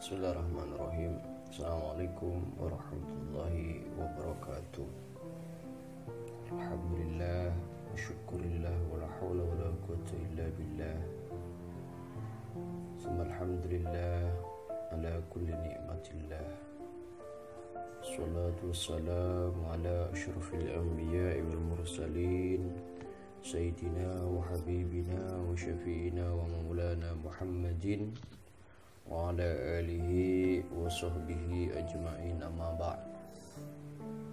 Bismillahirrahmanirrahim. Assalamualaikum warahmatullahi wabarakatuh. Alhamdulillah, syukurillah, wala hawla wala quwwata illa billah. Summa alhamdulillah ala kulli ni'matillah. Salatu wassalamu ala asyrafil anbiya'i wal mursalin, sayyidina wa habibina wa syafi'ina wa maulana Muhammadin wa ala alihi wa sahbihi ajma'in, amma ba'd.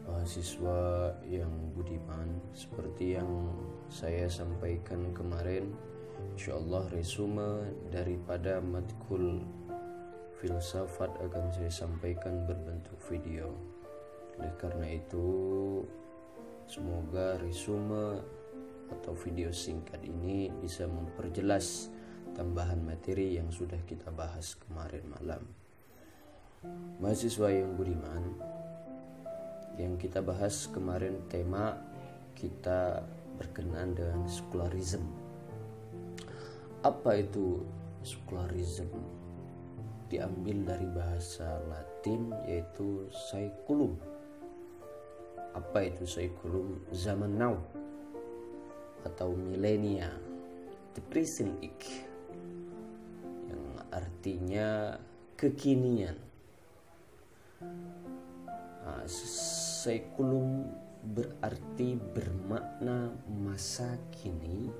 Mahasiswa yang budiman, seperti yang saya sampaikan kemarin, insyaallah resume daripada matkul filsafat akan saya sampaikan berbentuk video. Oleh karena itu, semoga resume atau video singkat ini bisa memperjelas tambahan materi yang sudah kita bahas kemarin malam. Mahasiswa yang budiman, yang kita bahas kemarin tema kita berkenaan dengan sekularisme. Apa itu sekularisme? Diambil dari bahasa Latin yaitu saeculum. Apa itu saeculum? Zaman now atau milenia, the present age, yang artinya kekinian. Saeculum berarti bermakna masa kini,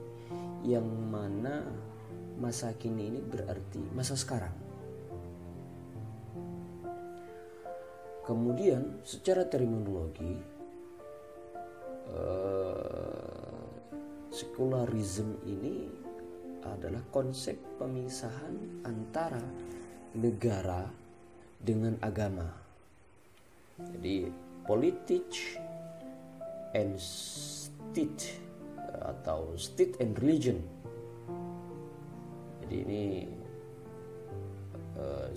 yang mana masa kini ini berarti masa sekarang. Kemudian secara terminologi, sekularisme ini adalah konsep pemisahan antara negara dengan agama. Jadi politik and state atau state and religion. Jadi ini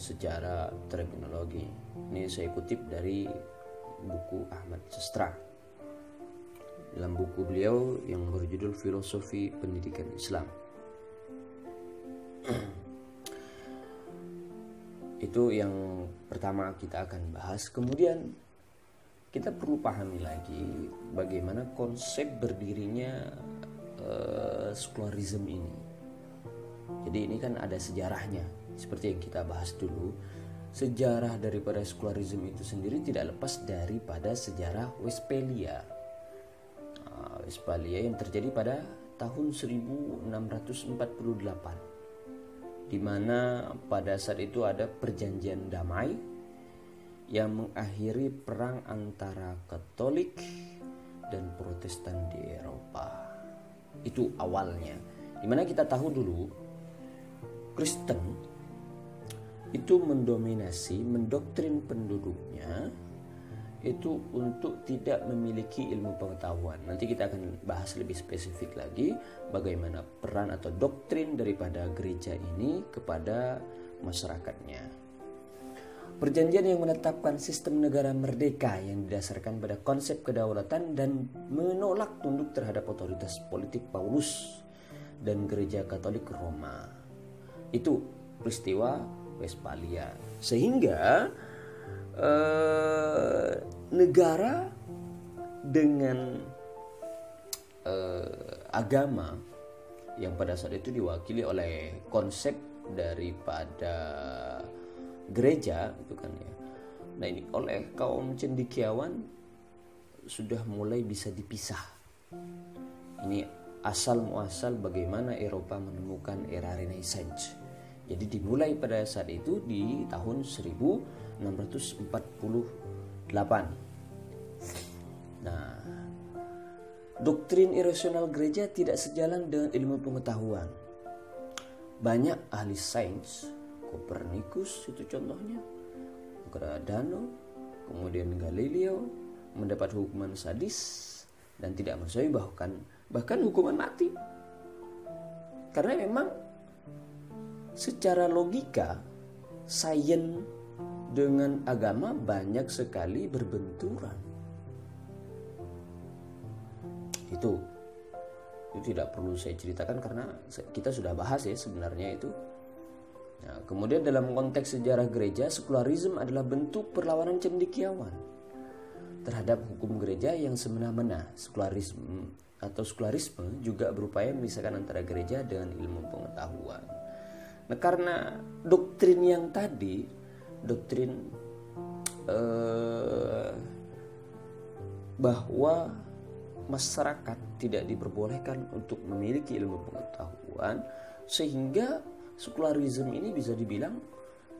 secara terminologi. Ini saya kutip dari buku Ahmad Sastra, dalam buku beliau yang berjudul Filosofi Pendidikan Islam. Itu yang pertama kita akan bahas. Kemudian kita perlu pahami lagi bagaimana konsep berdirinya sekularisme ini. Jadi ini kan ada sejarahnya, seperti yang kita bahas dulu. Sejarah daripada sekularisme itu sendiri tidak lepas daripada sejarah Westphalia. Westphalia yang terjadi pada tahun 1648, di mana pada saat itu ada perjanjian damai yang mengakhiri perang antara Katolik dan Protestan di Eropa. Itu awalnya, di mana kita tahu dulu Kristen itu mendoktrin penduduknya itu untuk tidak memiliki ilmu pengetahuan. Nanti kita akan bahas lebih spesifik lagi bagaimana peran atau doktrin daripada gereja ini kepada masyarakatnya. Perjanjian yang menetapkan sistem negara merdeka yang didasarkan pada konsep kedaulatan dan menolak tunduk terhadap otoritas politik Paulus dan gereja Katolik Roma. Itu peristiwa Westphalia. Sehingga negara dengan agama yang pada saat itu diwakili oleh konsep daripada gereja itu kan ya. Nah ini oleh kaum cendekiawan sudah mulai bisa dipisah. Ini asal muasal bagaimana Eropa menemukan era Renaissance. Jadi dimulai pada saat itu di tahun 1648. Nah, doktrin irasional gereja tidak sejalan dengan ilmu pengetahuan. Banyak ahli sains, Kopernikus itu contohnya, Giordano, kemudian Galileo mendapat hukuman sadis dan tidak manusiawi, bahkan hukuman mati. Karena memang secara logika sains dengan agama banyak sekali berbenturan. Itu tidak perlu saya ceritakan karena kita sudah bahas ya sebenarnya itu. Nah, kemudian dalam konteks sejarah gereja, sekularisme adalah bentuk perlawanan cendekiawan terhadap hukum gereja yang semena-mena. Sekularisme juga berupaya memisahkan antara gereja dengan ilmu pengetahuan. Nah, karena doktrin yang tadi, doktrin bahwa masyarakat tidak diperbolehkan untuk memiliki ilmu pengetahuan, sehingga sekularisme ini bisa dibilang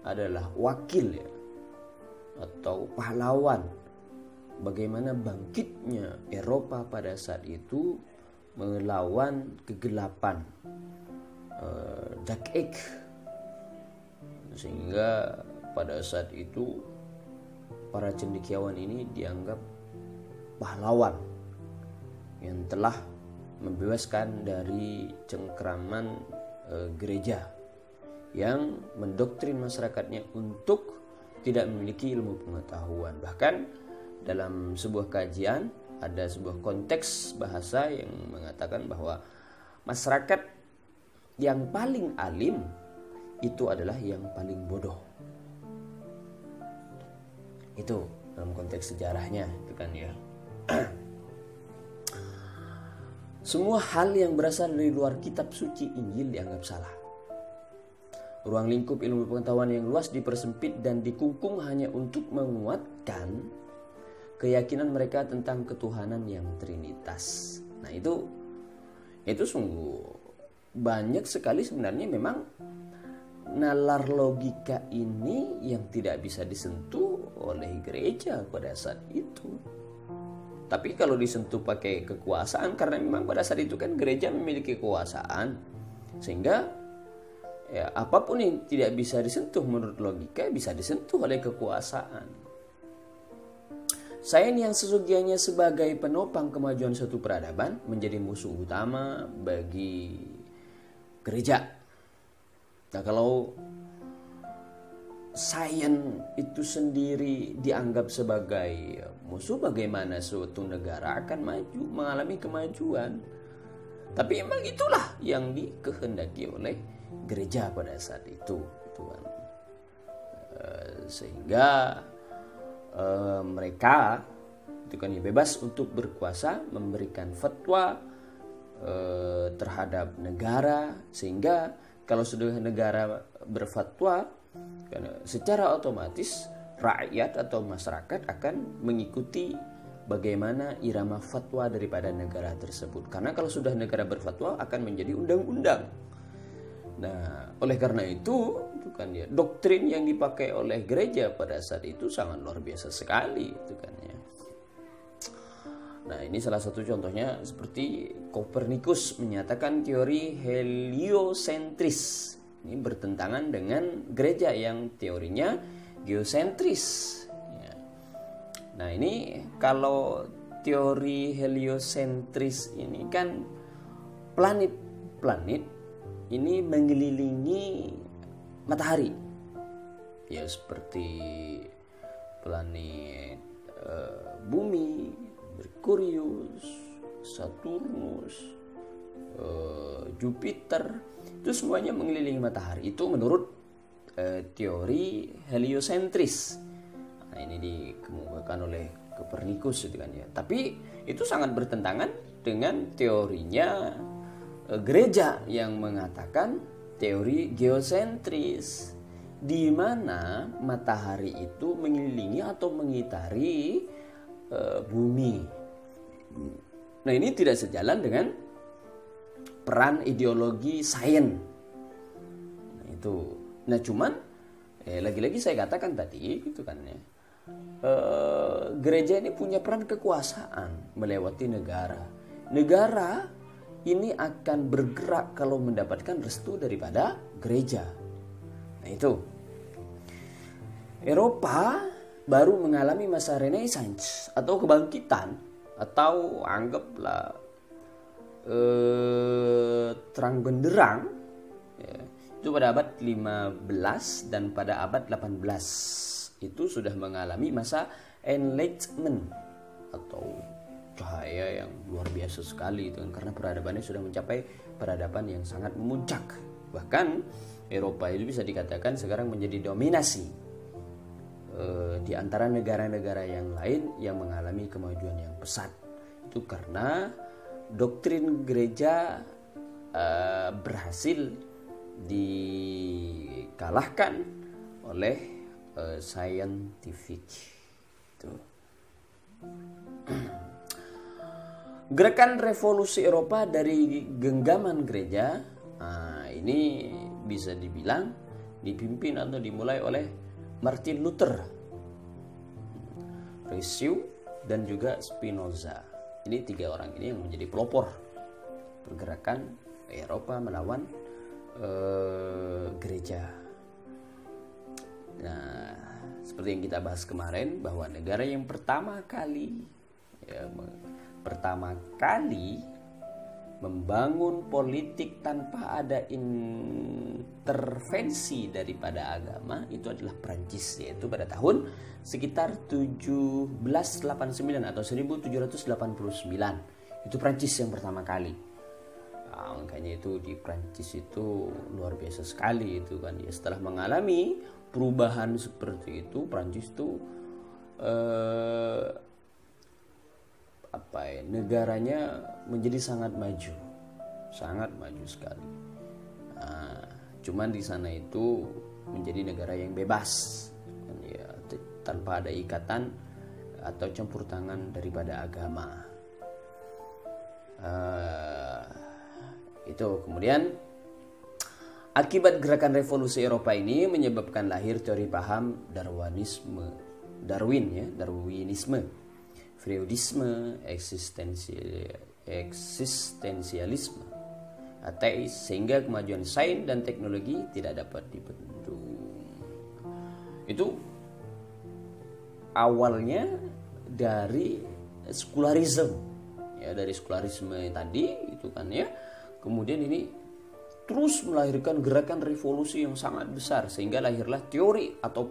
adalah wakil ya, atau pahlawan bagaimana bangkitnya Eropa pada saat itu melawan kegelapan, Dark Age, sehingga pada saat itu para cendekiawan ini dianggap pahlawan yang telah membebaskan dari cengkraman gereja yang mendoktrin masyarakatnya untuk tidak memiliki ilmu pengetahuan. Bahkan dalam sebuah kajian ada sebuah konteks bahasa yang mengatakan bahwa masyarakat yang paling alim itu adalah yang paling bodoh. Itu dalam konteks sejarahnya, itu kan ya. Semua hal yang berasal dari luar kitab suci Injil dianggap salah. Ruang lingkup ilmu pengetahuan yang luas dipersempit dan dikungkung hanya untuk menguatkan keyakinan mereka tentang ketuhanan yang trinitas. Nah, itu sungguh banyak sekali sebenarnya memang nalar logika ini yang tidak bisa disentuh oleh gereja pada saat itu. Tapi kalau disentuh pakai kekuasaan, karena memang pada saat itu kan gereja memiliki kekuasaan, sehingga ya, apapun yang tidak bisa disentuh menurut logika bisa disentuh oleh kekuasaan. Sains yang sesungguhnya sebagai penopang kemajuan suatu peradaban menjadi musuh utama bagi gereja. Nah, kalau sains itu sendiri dianggap sebagai musuh, bagaimana suatu negara akan maju, mengalami kemajuan? Tapi emang itulah yang dikehendaki oleh gereja pada saat itu, Tuhan. Sehingga mereka itu kan bebas untuk berkuasa, memberikan fatwa terhadap negara, sehingga kalau sudah negara berfatwa, secara otomatis rakyat atau masyarakat akan mengikuti bagaimana irama fatwa daripada negara tersebut. Karena kalau sudah negara berfatwa akan menjadi undang-undang. Nah, oleh karena itu kan ya, doktrin yang dipakai oleh gereja pada saat itu sangat luar biasa sekali, itu kan ya. Nah, ini salah satu contohnya seperti Kopernikus menyatakan teori heliosentris. Ini bertentangan dengan gereja yang teorinya geosentris. Ya. Nah, ini kalau teori heliosentris ini kan planet-planet ini mengelilingi matahari. Ya, seperti planet bumi, Merkurius, Saturnus, Jupiter, itu semuanya mengelilingi matahari. Itu menurut teori heliosentris. Nah, ini dikemukakan oleh Kopernikus, itu kan ya. Tapi itu sangat bertentangan dengan teorinya gereja yang mengatakan teori geosentris, di mana matahari itu mengelilingi atau mengitari bumi. Nah, ini tidak sejalan dengan peran ideologi sains. Nah, itu. Nah, cuman lagi-lagi saya katakan tadi gitu kan ya. Gereja ini punya peran kekuasaan melewati negara. Negara ini akan bergerak kalau mendapatkan restu daripada gereja. Nah, itu. Eropa baru mengalami masa Renaissance atau kebangkitan, atau anggaplah terang benderang ya, itu pada abad 15 dan pada abad 18 itu sudah mengalami masa Enlightenment atau cahaya yang luar biasa sekali itu, karena peradabannya sudah mencapai peradaban yang sangat memuncak. Bahkan Eropa itu bisa dikatakan sekarang menjadi dominasi di antara negara-negara yang lain yang mengalami kemajuan yang pesat. Itu karena doktrin gereja berhasil dikalahkan oleh scientific. Itu. Gerakan revolusi Eropa dari genggaman gereja, ini bisa dibilang dipimpin atau dimulai oleh Martin Luther, Recio, dan juga Spinoza. Ini 3 orang ini yang menjadi pelopor pergerakan Eropa melawan gereja. Nah, seperti yang kita bahas kemarin, bahwa negara yang pertama kali membangun politik tanpa ada intervensi daripada agama itu adalah Prancis, yaitu pada tahun sekitar 1789 atau 1789. Itu Prancis yang pertama kali. Nah, makanya itu di Prancis itu luar biasa sekali itu kan ya, setelah mengalami perubahan seperti itu, Prancis itu negaranya menjadi sangat maju sekali. Nah, cuman di sana itu menjadi negara yang bebas, ya, tanpa ada ikatan atau campur tangan daripada agama. Itu kemudian akibat gerakan revolusi Eropa ini menyebabkan lahir teori paham Darwinisme, Freudisme, eksistensialisme, ateis, sehingga kemajuan sains dan teknologi tidak dapat dibendung. Itu awalnya dari sekularisme, ya, dari sekularisme tadi itu kan ya. Kemudian ini terus melahirkan gerakan revolusi yang sangat besar, sehingga lahirlah teori atau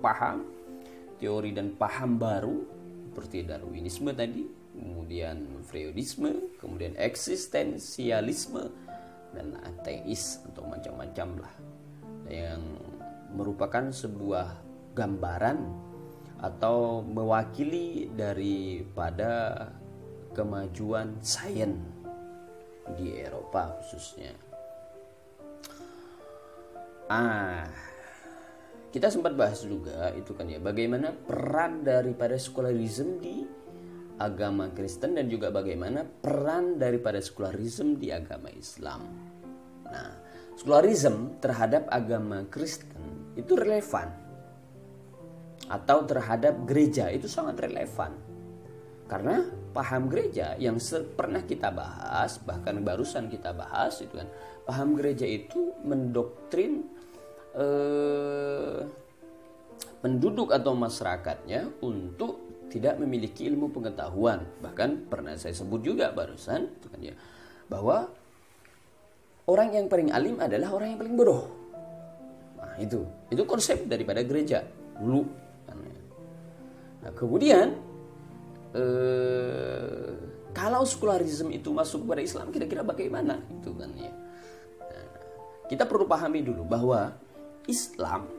teori dan paham baru seperti Darwinisme tadi, kemudian Freudisme, kemudian eksistensialisme, dan ateis atau macam-macam lah, yang merupakan sebuah gambaran atau mewakili daripada kemajuan sains di Eropa khususnya. Kita sempat bahas juga itu kan ya, bagaimana peran daripada sekularisme di agama Kristen dan juga bagaimana peran daripada sekularisme di agama Islam. Nah, sekularisme terhadap agama Kristen itu relevan, atau terhadap gereja itu sangat relevan, karena paham gereja yang pernah kita bahas, bahkan barusan kita bahas itu kan, paham gereja itu mendoktrin penduduk atau masyarakatnya untuk tidak memiliki ilmu pengetahuan. Bahkan pernah saya sebut juga barusan itu kan ya, bahwa orang yang paling alim adalah orang yang paling bodoh. Nah, itu konsep daripada gereja dulu. Nah, kemudian kalau sekularisme itu masuk kepada Islam, kira-kira bagaimana itu kan ya. Nah, kita perlu pahami dulu bahwa Islam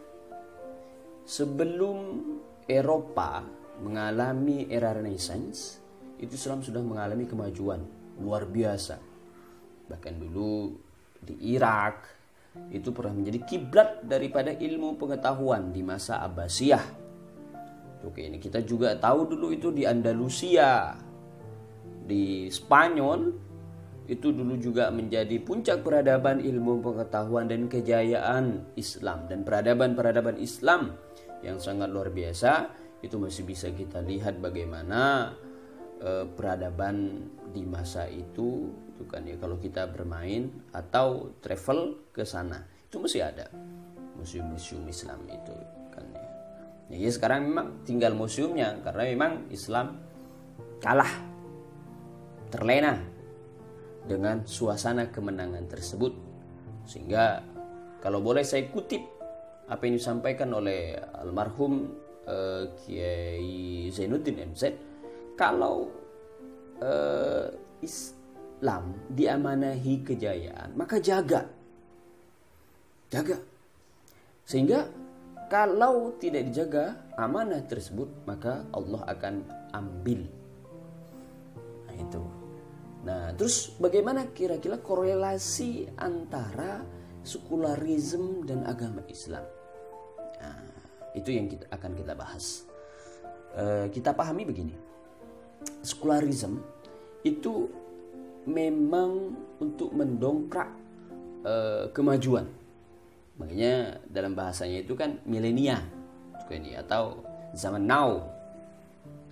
sebelum Eropa mengalami era Renaissance, itu Islam sudah mengalami kemajuan luar biasa. Bahkan dulu di Irak itu pernah menjadi kiblat daripada ilmu pengetahuan di masa Abbasiyah. Oke, ini kita juga tahu dulu itu di Andalusia, di Spanyol, itu dulu juga menjadi puncak peradaban ilmu pengetahuan dan kejayaan Islam. Dan peradaban Islam yang sangat luar biasa, itu masih bisa kita lihat bagaimana peradaban di masa itu kan ya, kalau kita bermain atau travel ke sana, itu masih ada museum-museum Islam itu kan ya. Ya sekarang memang tinggal museumnya, karena memang Islam kalah, terlena dengan suasana kemenangan tersebut. Sehingga kalau boleh saya kutip apa yang disampaikan oleh almarhum Kiai Zainuddin MZ, kalau Islam diamanahi kejayaan, maka jaga Sehingga kalau tidak dijaga amanah tersebut, maka Allah akan ambil. Nah itu. Nah terus bagaimana kira-kira korelasi antara sekularisme dan agama Islam? Nah, itu yang akan kita bahas. Kita pahami begini, sekularisme itu memang untuk mendongkrak kemajuan. Makanya dalam bahasanya itu kan milenia atau zaman now.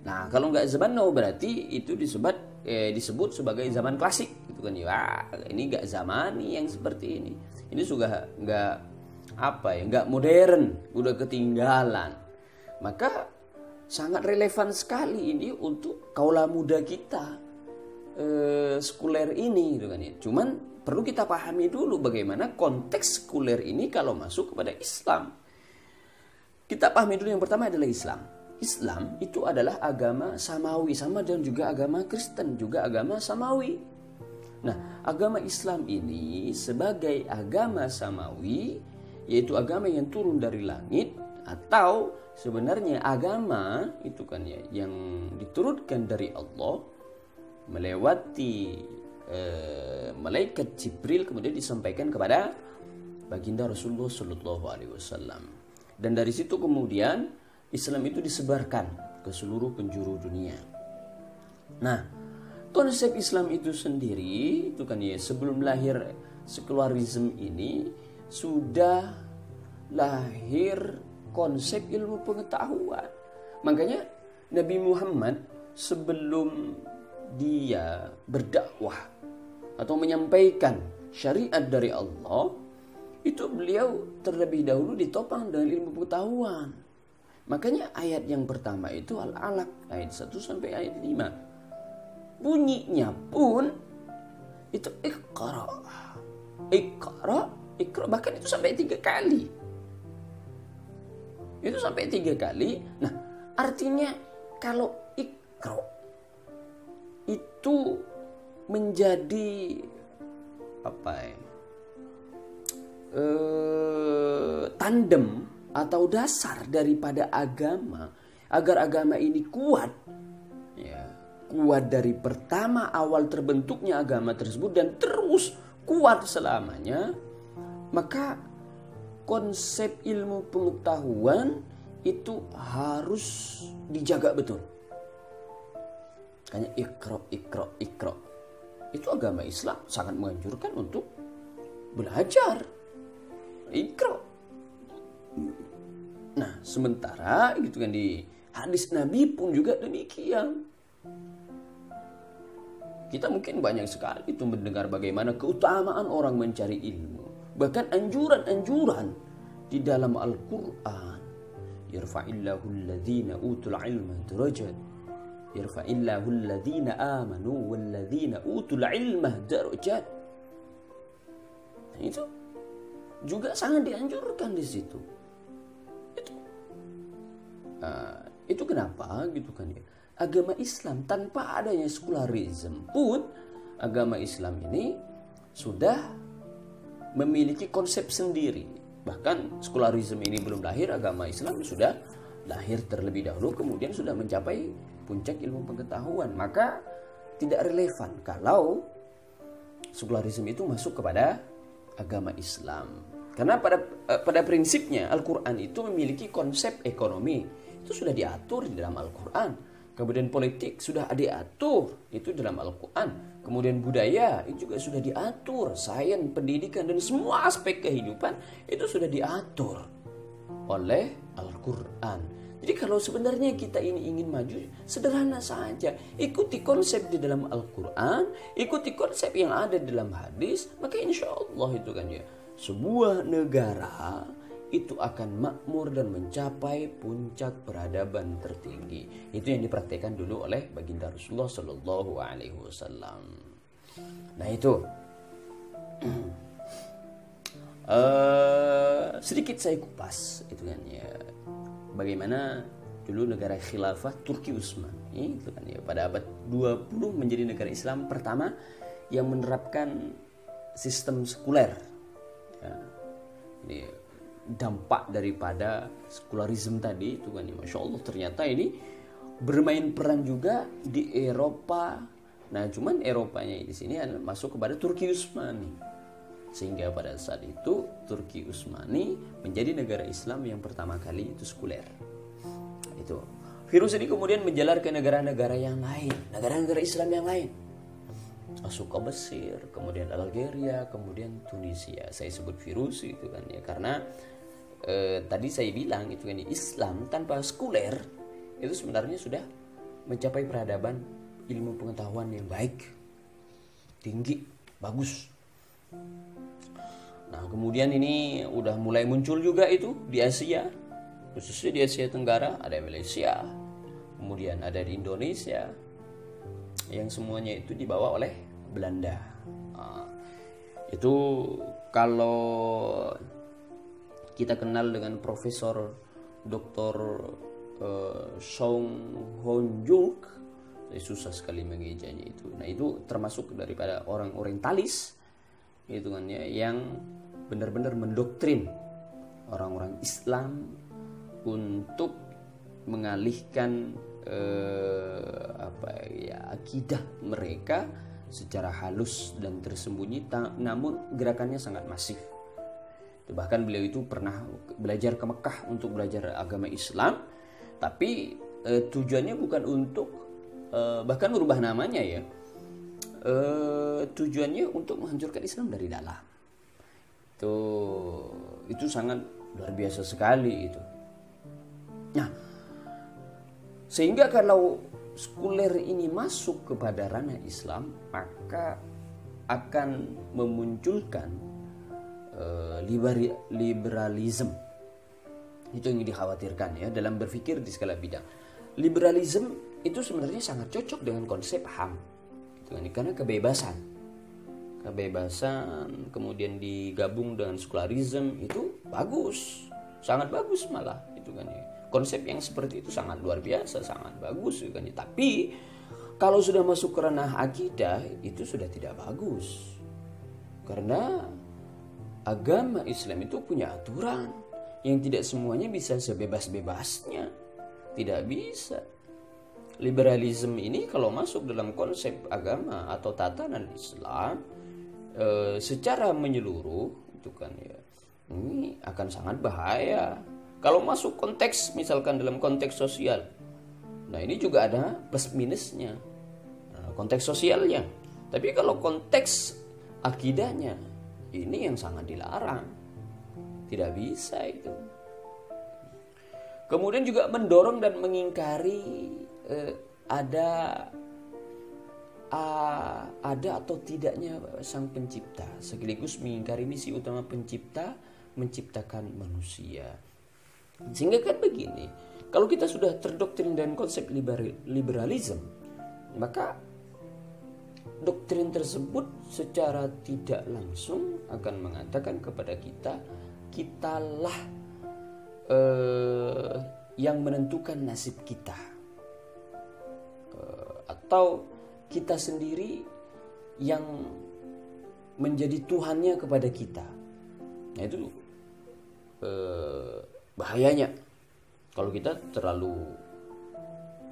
Nah kalau nggak zaman now berarti itu disebut sebagai zaman klasik, gitu kan ya. Ini nggak zamani yang seperti ini. Ini sudah nggak modern, udah ketinggalan. Maka sangat relevan sekali ini untuk kaula muda kita sekuler ini, gitu kan ya. Cuman perlu kita pahami dulu bagaimana konteks sekuler ini kalau masuk kepada Islam. Kita pahami dulu yang pertama adalah Islam. Islam itu adalah agama samawi, sama dan juga agama Kristen juga agama samawi. Nah, agama Islam ini sebagai agama samawi, yaitu agama yang turun dari langit, atau sebenarnya agama itu kan ya yang diturunkan dari Allah melewati malaikat Jibril, kemudian disampaikan kepada baginda Rasulullah Shallallahu Alaihi Wasallam. Dan dari situ kemudian Islam itu disebarkan ke seluruh penjuru dunia. Nah, konsep Islam itu sendiri itu kan ya sebelum lahir sekularisme ini sudah lahir konsep ilmu pengetahuan. Makanya Nabi Muhammad sebelum dia berdakwah atau menyampaikan syariat dari Allah, itu beliau terlebih dahulu ditopang dengan ilmu pengetahuan. Makanya ayat yang pertama itu Al-Alaq ayat 1 sampai ayat 5. Bunyinya pun itu Iqra. Bahkan itu sampai 3 kali. Itu sampai 3 kali. Nah, artinya kalau Iqra itu menjadi tandem atau dasar daripada agama, agar agama ini kuat, ya, kuat dari pertama awal terbentuknya agama tersebut dan terus kuat selamanya, maka konsep ilmu pengetahuan itu harus dijaga betul. Hanya Iqra. Itu agama Islam sangat menganjurkan untuk belajar Iqra. Nah, sementara gitu kan di hadis Nabi pun juga demikian. Kita mungkin banyak sekali itu mendengar bagaimana keutamaan orang mencari ilmu. Bahkan anjuran-anjuran di dalam Al-Quran. Yarfa'illahu alladhina utul ilma darajat. Yarfa'illahu alladhina amanu walladhina utul ilma darajat. Nah, itu juga sangat dianjurkan di situ. Itu kenapa gitu kan ya. Agama Islam tanpa adanya sekularisme pun, agama Islam ini sudah memiliki konsep sendiri. Bahkan sekularisme ini belum lahir, agama Islam sudah lahir terlebih dahulu, kemudian sudah mencapai puncak ilmu pengetahuan. Maka tidak relevan kalau sekularisme itu masuk kepada agama Islam. Karena pada prinsipnya Al-Quran itu memiliki konsep ekonomi. Itu sudah diatur di dalam Al-Quran. Kemudian politik sudah diatur itu dalam Al-Quran. Kemudian budaya itu juga sudah diatur. Sains, pendidikan, dan semua aspek kehidupan itu sudah diatur oleh Al-Quran. Jadi kalau sebenarnya kita ini ingin maju, sederhana saja. Ikuti konsep di dalam Al-Quran, ikuti konsep yang ada di dalam hadis, maka insya Allah itu kan ya, sebuah negara itu akan makmur dan mencapai puncak peradaban tertinggi. Itu yang dipraktikkan dulu oleh baginda Rasulullah Shallallahu Alaihi Wasallam. Nah itu sedikit saya kupas itu kan ya, bagaimana dulu negara khilafah Turki Utsmani itu kan ya, pada abad 20 menjadi negara Islam pertama yang menerapkan sistem sekuler. Ya, ini dampak daripada sekularisme tadi itu kan ya, Masya Allah ternyata ini bermain peran juga di Eropa. Nah cuman Eropanya di sini adalah masuk kepada Turki Utsmani, sehingga pada saat itu Turki Utsmani menjadi negara Islam yang pertama kali itu sekuler. Itu virus ini kemudian menjalar ke negara-negara yang lain, negara-negara Islam yang lain, masuk ke Mesir, kemudian Algeria, kemudian Tunisia. Saya sebut virus itu kan ya karena tadi saya bilang itu kan Islam tanpa sekuler itu sebenarnya sudah mencapai peradaban ilmu pengetahuan yang baik, tinggi, bagus. Nah kemudian ini udah mulai muncul juga itu di Asia, khususnya di Asia Tenggara, ada Malaysia, kemudian ada di Indonesia, yang semuanya itu dibawa oleh Belanda. Nah, itu kalau kita kenal dengan Profesor Dr. Song Honjuk, saya susah sekali mengejanya itu. Nah itu termasuk daripada orang orientalis gitu kan ya, yang benar-benar mendoktrin orang-orang Islam untuk mengalihkan akidah mereka secara halus dan tersembunyi, namun gerakannya sangat masif. Bahkan beliau itu pernah belajar ke Mekah untuk belajar agama Islam, tapi tujuannya bukan untuk bahkan merubah namanya ya, tujuannya untuk menghancurkan Islam dari dalam. Itu sangat luar biasa sekali itu. Nah, sehingga kalau sekuler ini masuk kepada ranah Islam, maka akan memunculkan liberalisme. Itu yang dikhawatirkan ya dalam berpikir di segala bidang. Liberalisme itu sebenarnya sangat cocok dengan konsep HAM, karena kebebasan kemudian digabung dengan sekularisme itu bagus, sangat bagus malah itu kan ya. Konsep yang seperti itu sangat luar biasa, sangat bagus kan ya. Tapi kalau sudah masuk ke ranah akidah itu sudah tidak bagus, karena agama Islam itu punya aturan yang tidak semuanya bisa sebebas-bebasnya, tidak bisa. Liberalisme ini kalau masuk dalam konsep agama atau tatanan Islam secara menyeluruh itu kan ya, ini akan sangat bahaya. Kalau masuk konteks misalkan dalam konteks sosial, nah ini juga ada plus minusnya, konteks sosialnya. Tapi kalau konteks akidahnya, ini yang sangat dilarang, tidak bisa itu. Kemudian juga mendorong dan mengingkari ada atau tidaknya sang pencipta, sekaligus mengingkari misi utama pencipta menciptakan manusia. Sehingga kan begini, kalau kita sudah terdoktrin dengan konsep liberalisme, maka doktrin tersebut secara tidak langsung akan mengatakan kepada kita, kitalah yang menentukan nasib kita, atau kita sendiri yang menjadi Tuhannya kepada kita. Nah itu bahayanya kalau kita terlalu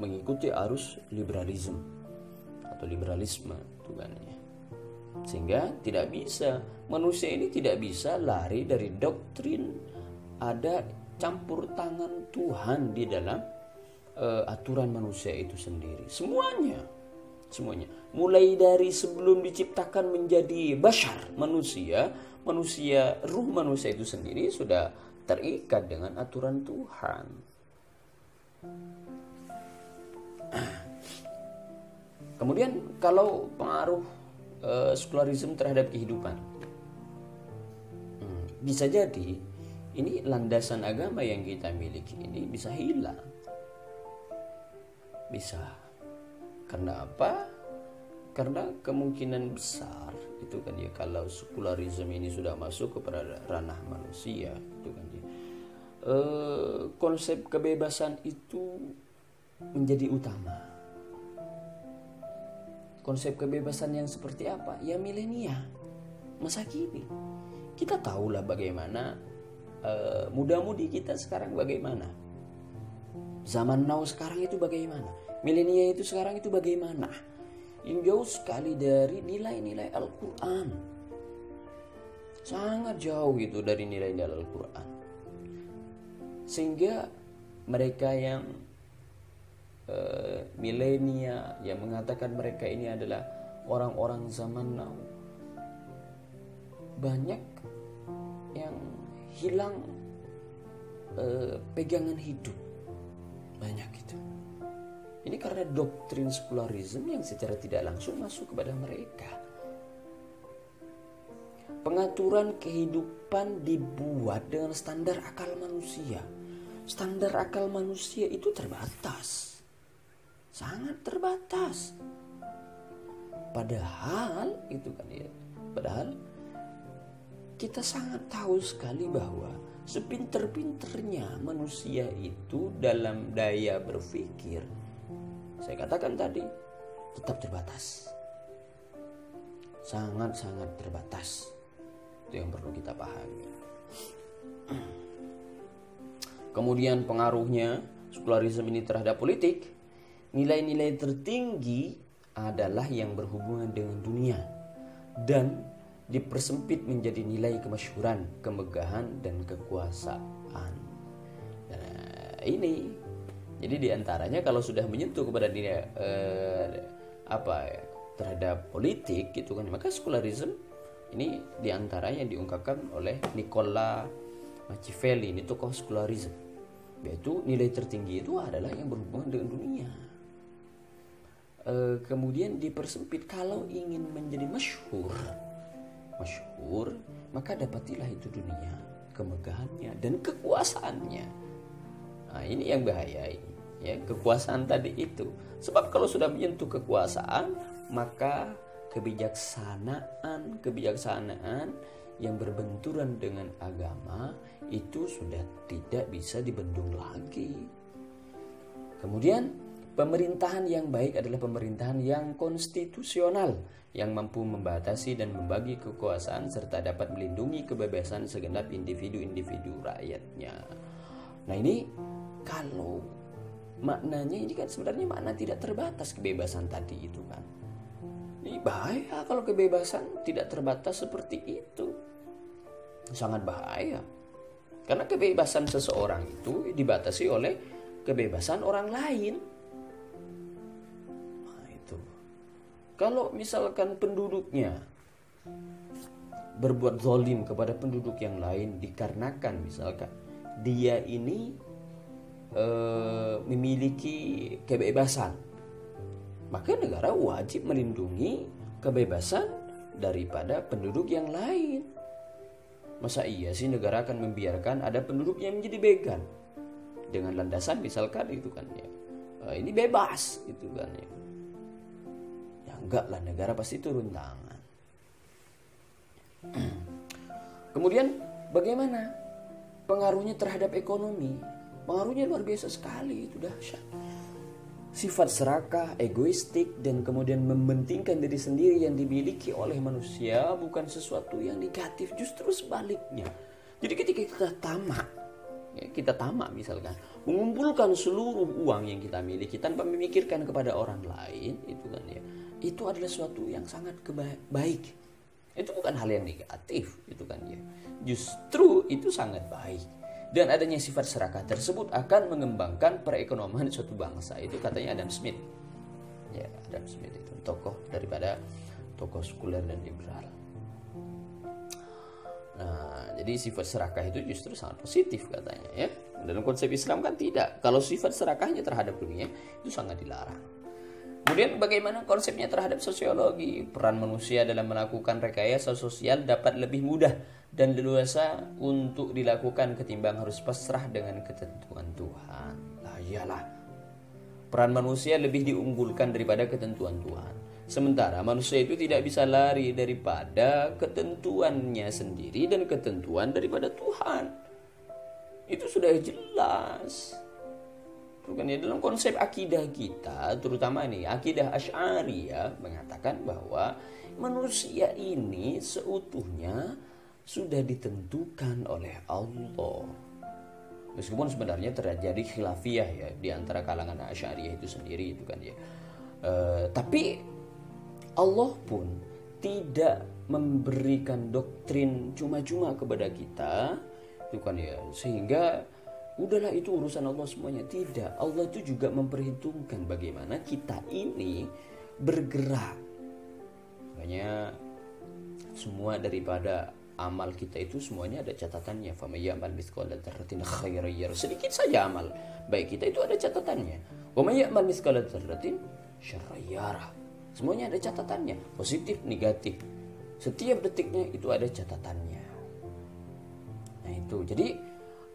mengikuti arus liberalisme atau liberalisme itu kan ya. Sehingga tidak bisa, manusia ini tidak bisa lari dari doktrin ada campur tangan Tuhan di dalam aturan manusia itu sendiri. Semuanya mulai dari sebelum diciptakan menjadi bashar, manusia, ruh manusia itu sendiri sudah terikat dengan aturan Tuhan. Kemudian kalau pengaruh sekularisme terhadap kehidupan, bisa jadi ini landasan agama yang kita miliki ini bisa hilang. Bisa. Karena apa? Karena kemungkinan besar itu kan ya, kalau sekularisme ini sudah masuk kepada ranah manusia itu kan ya, konsep kebebasan itu menjadi utama. Konsep kebebasan yang seperti apa? Ya milenial, masa kini. Kita tahulah bagaimana muda-mudi kita sekarang bagaimana? Zaman now sekarang itu bagaimana? Milenial itu sekarang itu bagaimana? Yang jauh sekali dari nilai-nilai Al-Quran. Sangat jauh gitu dari nilai-nilai Al-Quran. Sehingga mereka yang milenial yang mengatakan mereka ini adalah orang-orang zaman now, banyak yang hilang pegangan hidup. Banyak itu. Ini karena doktrin sekularisme yang secara tidak langsung masuk kepada mereka. Pengaturan kehidupan dibuat dengan standar akal manusia. Standar akal manusia itu terbatas. Sangat terbatas. Padahal itu kan ya. Padahal kita sangat tahu sekali bahwa sepinter-pinternya manusia itu dalam daya berpikir, saya katakan tadi, tetap terbatas. Sangat-sangat terbatas. Itu yang perlu kita pahami. Kemudian pengaruhnya sekularisme ini terhadap politik. Nilai-nilai tertinggi adalah yang berhubungan dengan dunia dan dipersempit menjadi nilai kemasyhuran, kemegahan, dan kekuasaan. Nah, ini jadi diantaranya kalau sudah menyentuh kepada nilai terhadap politik gitu kan, maka sekularisme ini diantaranya diungkapkan oleh Nicola Machiavelli, ini tokoh sekularisme, yaitu nilai tertinggi itu adalah yang berhubungan dengan dunia. Kemudian dipersempit kalau ingin menjadi masyhur, maka dapatilah itu dunia, kemegahannya dan kekuasaannya. Nah, ini yang bahaya ini, ya, kekuasaan tadi itu. Sebab kalau sudah menyentuh kekuasaan, maka kebijaksanaan yang berbenturan dengan agama itu sudah tidak bisa dibendung lagi. Kemudian pemerintahan yang baik adalah pemerintahan yang konstitusional, yang mampu membatasi dan membagi kekuasaan serta dapat melindungi kebebasan segenap individu-individu rakyatnya. Nah, ini kalau maknanya ini kan sebenarnya makna tidak terbatas kebebasan tadi itu kan. Ini bahaya kalau kebebasan tidak terbatas seperti itu. Sangat bahaya. Karena kebebasan seseorang itu dibatasi oleh kebebasan orang lain. Kalau misalkan penduduknya berbuat zalim kepada penduduk yang lain dikarenakan misalkan dia ini memiliki kebebasan, maka negara wajib melindungi kebebasan daripada penduduk yang lain. Masa iya sih negara akan membiarkan ada penduduk yang menjadi begal dengan landasan misalkan itu kan ya, ini bebas itu kan ya. Enggak lah, negara pasti turun tangan. Kemudian bagaimana pengaruhnya terhadap ekonomi? Pengaruhnya luar biasa sekali, itu dahsyat. Sifat serakah, egoistik, dan kemudian mementingkan diri sendiri yang dimiliki oleh manusia bukan sesuatu yang negatif, justru sebaliknya. Jadi ketika kita tamak misalkan, mengumpulkan seluruh uang yang kita miliki tanpa memikirkan kepada orang lain, itu kan ya, itu adalah sesuatu yang sangat baik. Itu bukan hal yang negatif, itu kan ya. Justru itu sangat baik. Dan adanya sifat serakah tersebut akan mengembangkan perekonomian suatu bangsa. Itu katanya Adam Smith. Ya, Adam Smith itu tokoh sekuler dan liberal. Nah, jadi sifat serakah itu justru sangat positif katanya ya. Dalam konsep Islam kan tidak. Kalau sifat serakahnya terhadap dunia itu sangat dilarang. Kemudian bagaimana konsepnya terhadap sosiologi? Peran manusia dalam melakukan rekayasa sosial dapat lebih mudah dan leluasa untuk dilakukan ketimbang harus pasrah dengan ketentuan Tuhan. Lah iyalah. Peran manusia lebih diunggulkan daripada ketentuan Tuhan. Sementara manusia itu tidak bisa lari daripada ketentuannya sendiri dan ketentuan daripada Tuhan. Itu sudah jelas. Bukan ya, dalam konsep akidah kita, terutama ini akidah Asy'ariyah mengatakan bahwa manusia ini seutuhnya sudah ditentukan oleh Allah. Meskipun sebenarnya terjadi khilafiyah ya di antara kalangan Asy'ariyah itu sendiri itu kan ya. Tapi Allah pun tidak memberikan doktrin cuma-cuma kepada kita itu kan ya, sehingga udahlah itu urusan Allah semuanya. Tidak, Allah itu juga memperhitungkan bagaimana kita ini bergerak. Makanya semua daripada amal kita itu semuanya ada catatannya. Faman ya'mal mithqala dzarratin khairan yarah. Sedikit saja amal baik kita itu ada catatannya. Wa may ya'mal mithqala dzarratin syarran yarah. Semuanya ada catatannya, positif, negatif. Setiap detiknya itu ada catatannya. Nah itu, jadi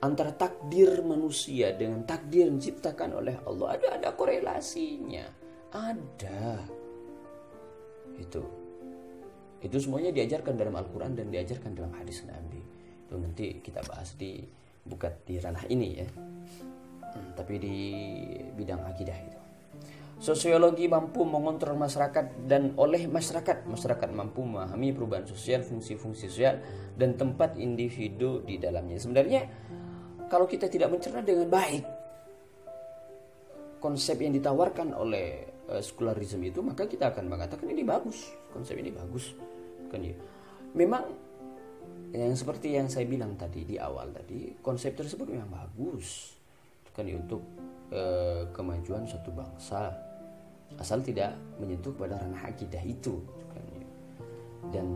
antara takdir manusia dengan takdir yang diciptakan oleh Allah ada korelasinya. Ada. Itu semuanya diajarkan dalam Al-Quran dan diajarkan dalam hadis Nabi. Itu nanti kita bahas bukan di ranah ini ya, tapi di bidang akidah itu. Sosiologi mampu mengontrol masyarakat dan oleh masyarakat mampu memahami perubahan sosial, fungsi-fungsi sosial dan tempat individu di dalamnya. Sebenarnya kalau kita tidak mencerna dengan baik konsep yang ditawarkan oleh sekularisme itu, maka kita akan mengatakan ini bagus, konsep ini bagus kan ya. Memang yang seperti yang saya bilang tadi di awal tadi, konsep tersebut memang bagus kan ya, untuk kemajuan suatu bangsa, asal tidak menyentuh pada ranah akidah itu kan ya, dan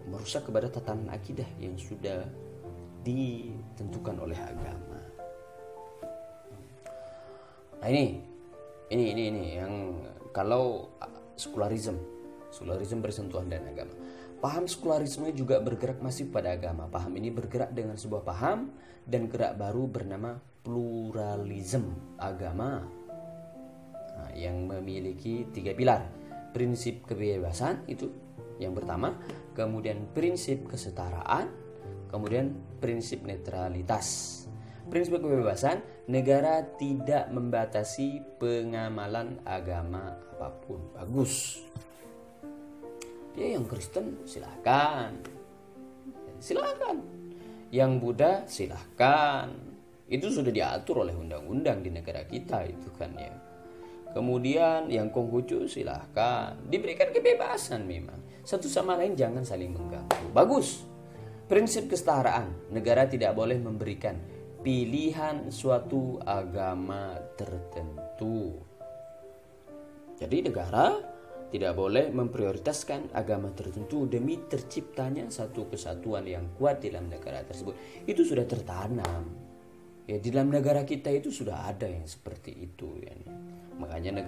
merusak kepada tatanan akidah yang sudah ditentukan oleh agama. Nah ini yang kalau sekularisme bersentuhan dengan agama. Paham sekularisme juga bergerak masif pada agama. Paham ini bergerak dengan sebuah paham dan gerak baru bernama pluralisme agama. Nah, yang memiliki 3 pilar. Prinsip kebebasan itu yang pertama, kemudian prinsip kesetaraan, kemudian prinsip netralitas. Prinsip kebebasan, negara tidak membatasi pengamalan agama apapun. Bagus. Dia yang Kristen silakan. Yang Buddha silakan. Itu sudah diatur oleh undang-undang di negara kita itu kan ya. Kemudian yang Konghucu silakan. Diberikan kebebasan memang. Satu sama lain jangan saling mengganggu. Bagus. Prinsip kesetaraan, negara tidak boleh memberikan pilihan suatu agama tertentu. Jadi negara tidak boleh memprioritaskan agama tertentu demi terciptanya satu kesatuan yang kuat dalam negara tersebut. Itu sudah tertanam. Ya, di dalam negara kita itu sudah ada yang seperti itu ya. Makanya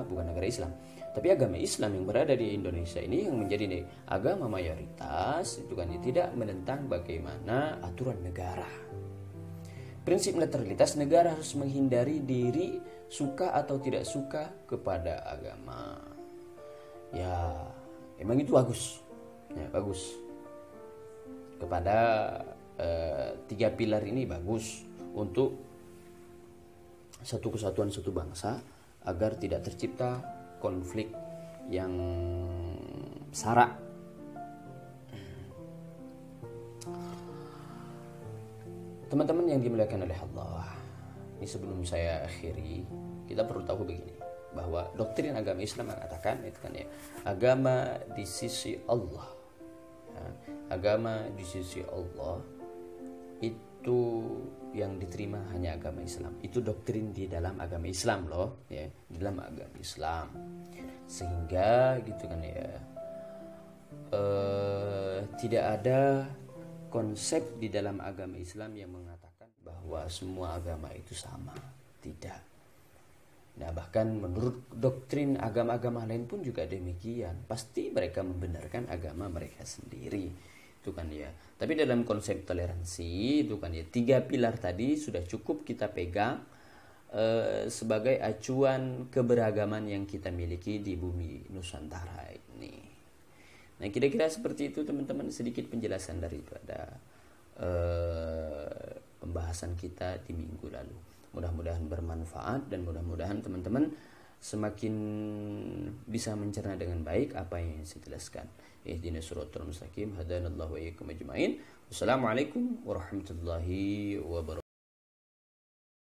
bukan negara Islam, tapi agama Islam yang berada di Indonesia ini yang menjadi agama mayoritas itu kan tidak menentang bagaimana aturan negara. Prinsip netralitas, negara harus menghindari diri suka atau tidak suka kepada agama. Ya, emang itu bagus. Ya, bagus. Kepada 3 pilar ini bagus untuk satu kesatuan satu bangsa agar tidak tercipta konflik yang sara. Teman-teman yang dimuliakan oleh Allah, ini sebelum saya akhiri, kita perlu tahu begini, bahwa doktrin agama Islam mengatakan itu kan ya, agama di sisi Allah, ya, agama di sisi Allah itu yang diterima hanya agama Islam. Itu doktrin di dalam agama Islam loh, ya, di dalam agama Islam. Sehingga gitu kan ya, tidak ada konsep di dalam agama Islam yang mengatakan bahwa semua agama itu sama. Tidak. Nah, bahkan menurut doktrin agama-agama lain pun juga demikian. Pasti mereka membenarkan agama mereka sendiri. Itu kan ya. Tapi dalam konsep toleransi itu kan ya, 3 pilar tadi sudah cukup kita pegang sebagai acuan keberagaman yang kita miliki di bumi Nusantara ini. Nah, kira-kira seperti itu teman-teman, sedikit penjelasan daripada pembahasan kita di minggu lalu. Mudah-mudahan bermanfaat dan mudah-mudahan teman-teman semakin bisa mencerna dengan baik apa yang saya jelaskan. Ihdinas siratal mustaqim, hadanallahu wa iyyakum ajmain. Wassalamualaikum warahmatullahi wabarakatuh.